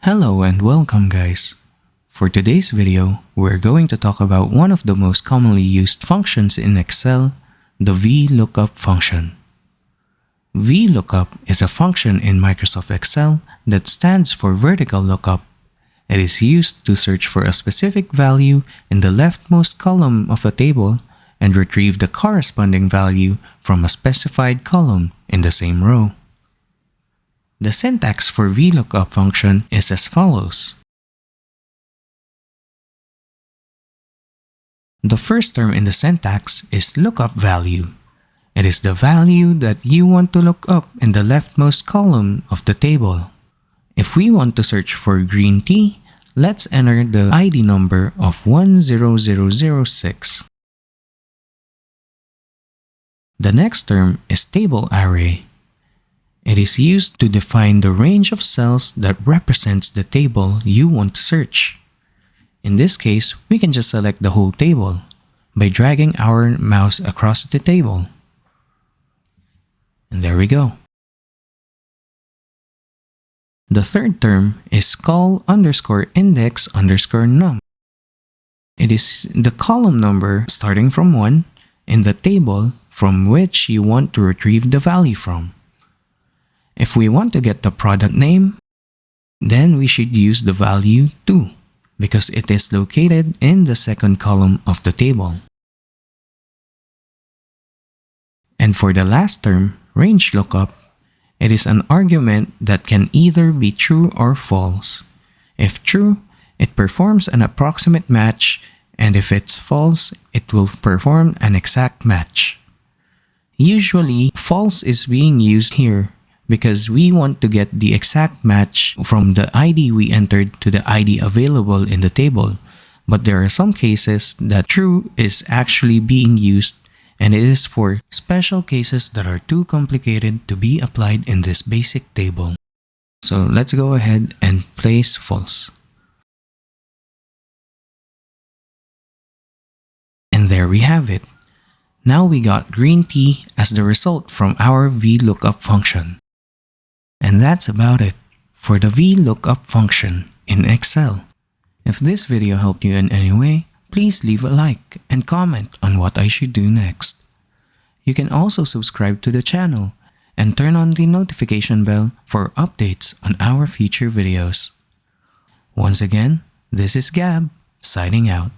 Hello and welcome guys. For today's video, we're going to talk about one of the most commonly used functions in Excel, the Vlookup function. Vlookup is a function in Microsoft Excel that stands for vertical lookup. It is used to search for a specific value in the leftmost column of a table and retrieve the corresponding value from a specified column in the same row. The syntax for Vlookup function is as follows. The first term in the syntax is lookup value. It is the value that you want to look up in the leftmost column of the table. If we want to search for green tea, let's enter the ID number of 10006. The next term is table array. It is used to define the range of cells that represents the table you want to search. In this case, we can just select the whole table by dragging our mouse across the table. And there we go. The third term is col_index_num. It is the column number starting from 1 in the table from which you want to retrieve the value from. If we want to get the product name, then we should use the value 2 because it is located in the second column of the table. And for the last term, range lookup, it is an argument that can either be true or false. If true, it performs an approximate match, and if it's false, it will perform an exact match. Usually, false is being used here because we want to get the exact match from the ID we entered to the ID available in the table. But there are some cases that true is actually being used, and it is for special cases that are too complicated to be applied in this basic table. So let's go ahead and place false. And there we have it. Now we got green tea as the result from our Vlookup function. And that's about it for the Vlookup function in Excel. If this video helped you in any way, please leave a like and comment on what I should do next. You can also subscribe to the channel and turn on the notification bell for updates on our future videos. Once again, this is Gab, signing out.